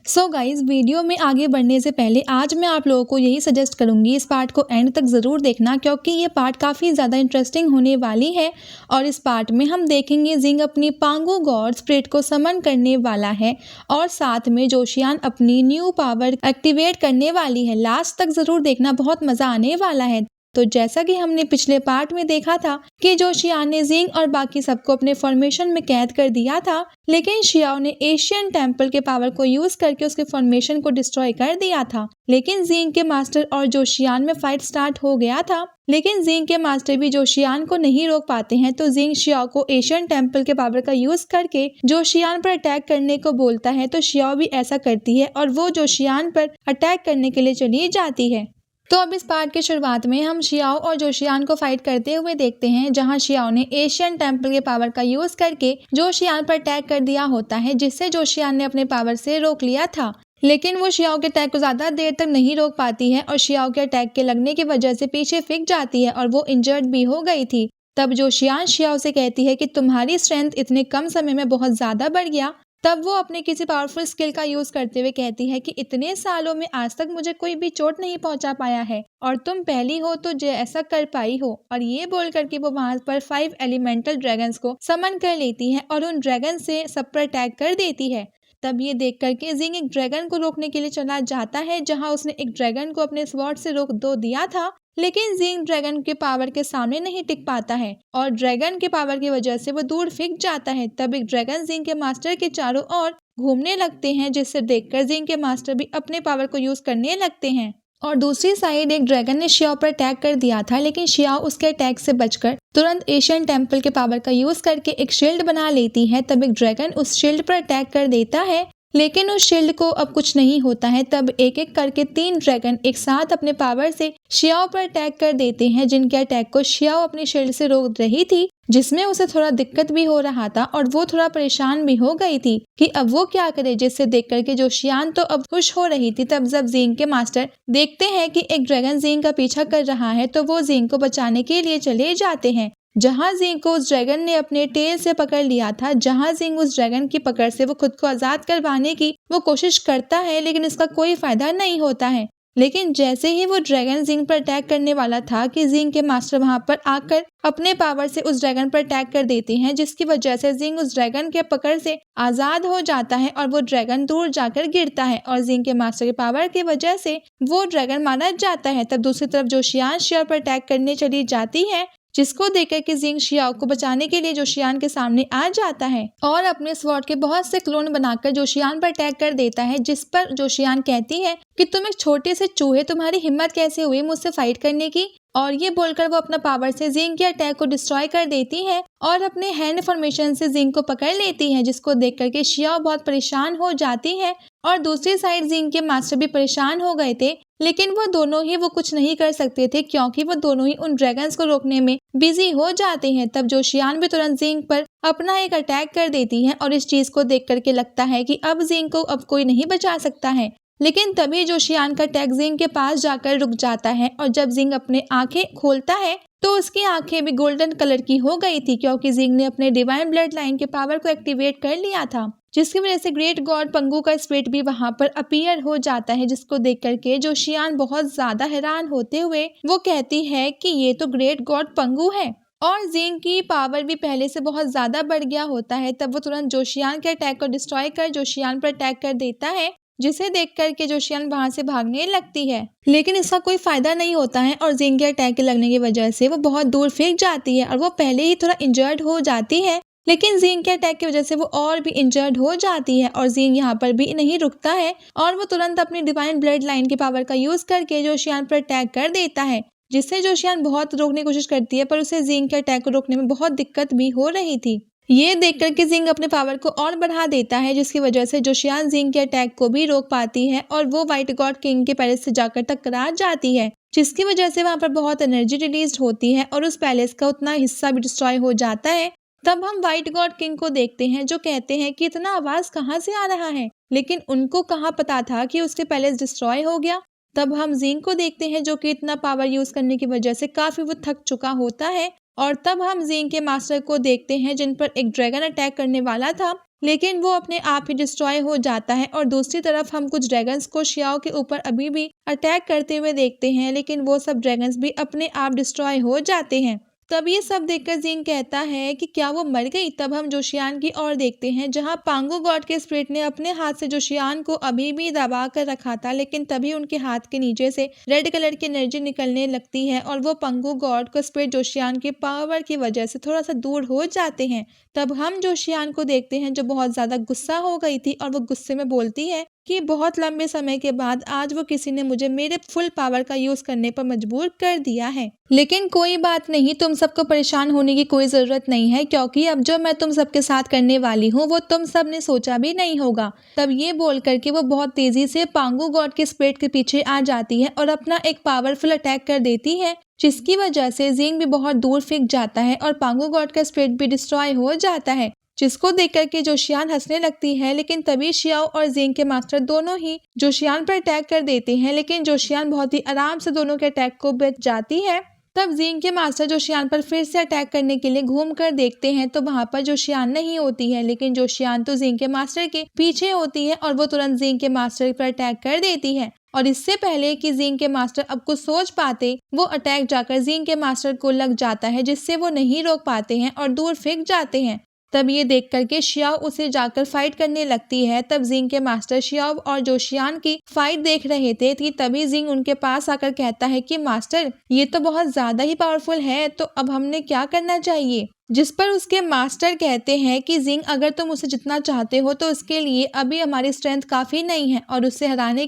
So guys video में आगे बढ़ने से पहले आज मैं आप लोगों को यही सजेस्ट करूंगी, इस पार्ट को एंड तक ज़रूर देखना क्योंकि ये पार्ट काफ़ी ज़्यादा इंटरेस्टिंग होने वाली है। और इस पार्ट में हम देखेंगे जिंग अपनी पांगो गॉड स्पिरिट को समन करने वाला है और साथ में जोशियान अपनी न्यू पावर एक्टिवेट करने वाली है। लास्ट तक ज़रूर देखना, बहुत मज़ा आने वाला है। तो जैसा कि हमने पिछले पार्ट में देखा था कि जोशियान ने जिंग और बाकी सबको अपने फॉर्मेशन में कैद कर दिया था, लेकिन शियाओ ने एशियन टेम्पल के पावर को यूज करके उसके फॉर्मेशन को डिस्ट्रॉय कर दिया था। लेकिन जिंग के मास्टर और जोशियान में फाइट स्टार्ट हो गया था, लेकिन जिंग के मास्टर भी जोशियान को नहीं रोक पाते हैं। तो जिंग शियाओ को एशियन टेम्पल के पावर का यूज करके जोशियान पर अटैक करने को बोलता है। तो शियाओ भी ऐसा करती है और वो जोशियान पर अटैक करने के लिए चली जाती है। तो अब इस पार्ट की शुरुआत में हम शियाओ और जोशियान को फाइट करते हुए देखते हैं, जहां शियाओ ने एशियन टेम्पल के पावर का यूज करके जोशियान पर अटैक कर दिया होता है, जिससे जोशियान ने अपने पावर से रोक लिया था। लेकिन वो शियाओ के अटैक को ज्यादा देर तक नहीं रोक पाती है और शियाओ के अटैक के लगने की वजह से पीछे फिक जाती है और वो इंजर्ड भी हो गई थी। तब जोशियान शियाओ से कहती है कि तुम्हारी स्ट्रेंथ इतने कम समय में बहुत ज्यादा बढ़ गया। तब वो अपने किसी पावरफुल स्किल का यूज करते हुए कहती है कि इतने सालों में आज तक मुझे कोई भी चोट नहीं पहुंचा पाया है और तुम पहली हो तो जो ऐसा कर पाई हो। और ये बोल करके वो वहां पर 5 एलिमेंटल ड्रैगन्स को समन कर लेती है और उन ड्रैगन से सब पर अटैक कर देती है। तब ये देख करके जिंग एक ड्रैगन को रोकने के लिए चला जाता है, जहां उसने एक ड्रैगन को अपने स्वॉर्ड से रोक दो दिया था। लेकिन जिंग ड्रैगन के पावर के सामने नहीं टिक पाता है और ड्रैगन के पावर की वजह से वो दूर फेंक जाता है। तब एक ड्रैगन जिंग के मास्टर के चारों ओर घूमने लगते हैं, जिससे देखकर जिंग के मास्टर भी अपने पावर को यूज करने लगते हैं। और दूसरी साइड एक ड्रैगन ने शियाओ पर अटैक कर दिया था, लेकिन शियाओ उसके अटैक से बचकर तुरंत एशियन टेम्पल के पावर का यूज करके एक शील्ड बना लेती है। तब एक ड्रैगन उस शील्ड पर अटैक कर देता है, लेकिन उस शील्ड को अब कुछ नहीं होता है। तब एक एक करके 3 ड्रैगन एक साथ अपने पावर से शियाओ पर अटैक कर देते हैं, जिनके अटैक को शियाओ अपने शील्ड से रोक रही थी, जिसमें उसे थोड़ा दिक्कत भी हो रहा था और वो थोड़ा परेशान भी हो गई थी कि अब वो क्या करे, जिससे देख करके जोशियान तो अब खुश हो रही थी। तब जब जिंग के मास्टर देखते हैं कि एक ड्रैगन जिंग का पीछा कर रहा है, तो वो जिंग को बचाने के लिए चले जाते हैं, जहां जिंग को उस ड्रैगन ने अपने टेल से पकड़ लिया था। जहां जिंग उस ड्रैगन की पकड़ से वो खुद को आजाद करवाने की वो कोशिश करता है, लेकिन इसका कोई फायदा नहीं होता है। लेकिन जैसे ही वो ड्रैगन जिंग पर अटैक करने वाला था कि जिंग के मास्टर वहां पर आकर अपने पावर से उस ड्रैगन पर अटैक कर देते हैं, जिसकी वजह से जिंग उस ड्रैगन के पकड़ से आजाद हो जाता है और वो ड्रैगन दूर जाकर गिरता है और जिंग के मास्टर के पावर की वजह से वो ड्रैगन मारा जाता है। तब दूसरी तरफ जोशियान शियाओ पर अटैक करने चली जाती है, जिसको देखकर कि जिंग शियाओ को बचाने के लिए जोशियान के सामने आ जाता है और अपने स्वॉर्ड के बहुत से क्लोन बनाकर जोशियान पर अटैक कर देता है, जिस पर जोशियान कहती है कि तुम एक छोटे से चूहे, तुम्हारी हिम्मत कैसे हुई मुझसे फाइट करने की। और ये बोलकर वो अपना पावर से जिंग के अटैक को डिस्ट्रॉय कर देती है और अपने हैंड फॉर्मेशन से जिंग को पकड़ लेती है, जिसको देख करके शियाओ बहुत परेशान हो जाती है। और दूसरी साइड जिंग के मास्टर भी परेशान हो गए थे, लेकिन वो दोनों ही वो कुछ नहीं कर सकते थे क्योंकि वो दोनों ही उन ड्रैगन्स को रोकने में बिजी हो जाते हैं। तब जोशियान भी तुरंत जिंग पर अपना एक अटैक कर देती है और इस चीज को देख करके लगता है कि अब जिंग को अब कोई नहीं बचा सकता है। लेकिन तभी जोशियान का अटैक जिंग के पास जाकर रुक जाता है और जब जिंग अपने आंखें खोलता है तो उसकी आंखें भी गोल्डन कलर की हो गई थी, क्योंकि जिंग ने अपने डिवाइन ब्लड लाइन के पावर को एक्टिवेट कर लिया था, जिसकी वजह से ग्रेट गॉड पंगू का स्पिरिट भी वहां पर अपीयर हो जाता है, जिसको देख करके जोशियान बहुत ज्यादा हैरान होते हुए वो कहती है कि ये तो ग्रेट गॉड पंगू है। और जिंग की पावर भी पहले से बहुत ज्यादा बढ़ गया होता है। तब वो तुरंत जोशियान के अटैक को डिस्ट्रॉय कर जोशियान पर अटैक कर देता है, जिसे देख करके जोशियान वहां से भागने लगती है, लेकिन इसका कोई फायदा नहीं होता है और जिंग के अटैक के लगने की वजह से वो बहुत दूर फेंक जाती है और वो पहले ही थोड़ा इंजर्ड हो जाती है। लेकिन जिंग के अटैक की वजह से वो और भी इंजर्ड हो जाती है और जिंग यहाँ पर भी नहीं रुकता है और वो तुरंत अपनी डिवाइन ब्लड लाइन की पावर का यूज करके जोशियान पर अटैक कर देता है, जिससे जोशियान बहुत रोकने की कोशिश करती है, पर उसे जिंग के अटैक को रोकने में बहुत दिक्कत भी हो रही थी। ये देख करके जिंग अपने पावर को और बढ़ा देता है, जिसकी वजह से जोशियान जिंग के अटैक को भी रोक पाती है और वो व्हाइट गॉड किंग के पैलेस से जाकर टकरा जाती है, जिसकी वजह से वहां पर बहुत एनर्जी रिलीज होती है और उस पैलेस का उतना हिस्सा भी डिस्ट्रॉय हो जाता है। तब हम व्हाइट गॉड किंग को देखते हैं, जो कहते हैं कि इतना आवाज कहाँ से आ रहा है, लेकिन उनको कहाँ पता था कि उसके पैलेस डिस्ट्रॉय हो गया। तब हम जिंग को देखते हैं, जो कि इतना पावर यूज करने की वजह से काफी वो थक चुका होता है और तब हम जिंग के मास्टर को देखते हैं, जिन पर एक ड्रैगन अटैक करने वाला था लेकिन वो अपने आप ही डिस्ट्रॉय हो जाता है। और दूसरी तरफ हम कुछ ड्रैगन्स को शियाओ के ऊपर अभी भी अटैक करते हुए देखते हैं, लेकिन वो सब ड्रैगन्स भी अपने आप डिस्ट्रॉय हो जाते हैं। तब ये सब देखकर जिंग कहता है कि क्या वो मर गई। तब हम जोशियान की ओर देखते हैं, जहां पांगो गॉड के स्पिरिट ने अपने हाथ से जोशियान को अभी भी दबा कर रखा था, लेकिन तभी उनके हाथ के नीचे से रेड कलर की एनर्जी निकलने लगती है और वो पांगो गॉड को स्पिरिट जोशियान के पावर की वजह से थोड़ा सा दूर हो जाते हैं। तब हम जोशियान को देखते हैं, जो बहुत ज्यादा गुस्सा हो गई थी और वो गुस्से में बोलती है कि बहुत लंबे समय के बाद आज वो किसी ने मुझे मेरे फुल पावर का यूज करने पर मजबूर कर दिया है। लेकिन कोई बात नहीं, तुम सबको परेशान होने की कोई जरूरत नहीं है, क्योंकि अब जो मैं तुम सबके साथ करने वाली हूँ वो तुम सब ने सोचा भी नहीं होगा। तब ये बोल करके वो बहुत तेजी से पांगो गॉड के स्पिरिट के पीछे आ जाती है और अपना एक पावरफुल अटैक कर देती है, जिसकी वजह से जिंग भी बहुत दूर फेंक जाता है और पांगो गॉड का स्पिरिट भी डिस्ट्रॉय हो जाता है, जिसको देख करके जोशियान हंसने लगती है। लेकिन तभी शियाओ और जिंग के मास्टर दोनों ही जोशियान पर अटैक कर देते हैं, लेकिन जोशियान बहुत ही आराम से दोनों के अटैक को बच जाती है। तब जिंग के मास्टर जोशियान पर फिर से अटैक करने के लिए घूम कर देखते हैं, तो वहां पर जोशियान नहीं होती है, लेकिन जोशियान तो जिंग के मास्टर के पीछे होती है और वो तुरंत जिंग के मास्टर पर अटैक कर देती है। और इससे पहले कि जिंग के मास्टर अब कुछ सोच पाते, वो अटैक जाकर जिंग के मास्टर को लग जाता है, जिससे वो नहीं रोक पाते हैं और दूर फेंक जाते हैं। तब ये देख करके शियाओ उसे जाकर फाइट करने लगती है। तब जिंग के मास्टर शियाओ और जोशियान की फाइट देख रहे थे कि तभी जिंग उनके पास आकर कहता है कि मास्टर, ये तो बहुत ज्यादा ही पावरफुल है, तो अब हमने क्या करना चाहिए। जिस पर उसके मास्टर कहते हैं कि जिंग, अगर तुम उसे जितना चाहते हो तो उसके लिए अभी हमारी स्ट्रेंथ काफी नहीं है और उससे हराने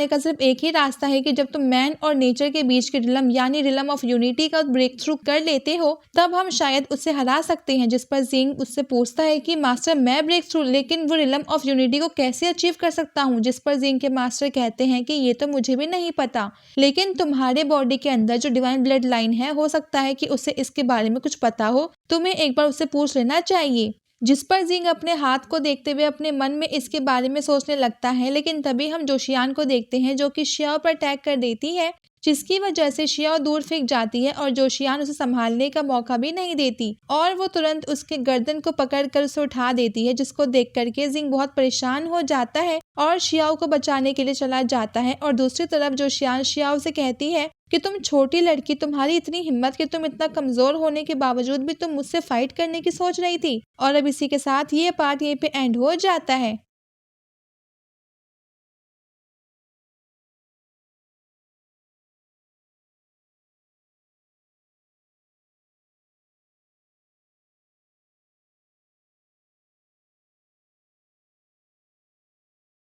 का सिर्फ एक ही रास्ता है कि जब तुम मैन और नेचर के बीच के रिलम यानी रिलम ऑफ यूनिटी का ब्रेक थ्रू कर लेते हो, तब हम शायद उससे हरा सकते हैं। जिस पर जिंग उससे पूछता है कि मास्टर, मैं ब्रेक थ्रू, लेकिन वो रिलम ऑफ यूनिटी को कैसे अचीव कर सकता हूँ। जिस पर जिंग के मास्टर कहते हैं कि ये तो मुझे भी नहीं पता, लेकिन तुम्हारे बॉडी के अंदर जो डिवाइन ब्लड लाइन है, हो सकता है कि उसे इसके बारे में कुछ पता हो, तुम्हें एक बार उससे पूछ लेना चाहिए। जिस पर जिंग अपने हाथ को देखते हुए अपने मन में इसके बारे में सोचने लगता है, लेकिन तभी हम जोशियान को देखते हैं, जो कि शियाओ पर अटैक कर देती है, जिसकी वजह से शियाओ दूर फेंक जाती है और जोशियान उसे संभालने का मौका भी नहीं देती और वो तुरंत उसके गर्दन को पकड़कर उसे उठा देती है, जिसको देख करके जिंग बहुत परेशान हो जाता है और शियाओ को बचाने के लिए चला जाता है। और दूसरी तरफ जोशियान शियाओ से कहती है कि तुम छोटी लड़की, तुम्हारी इतनी हिम्मत कि तुम इतना कमजोर होने के बावजूद भी तुम मुझसे फाइट करने की सोच रही थी। और अब इसी के साथ ये पार्ट यहीं पे एंड हो जाता है।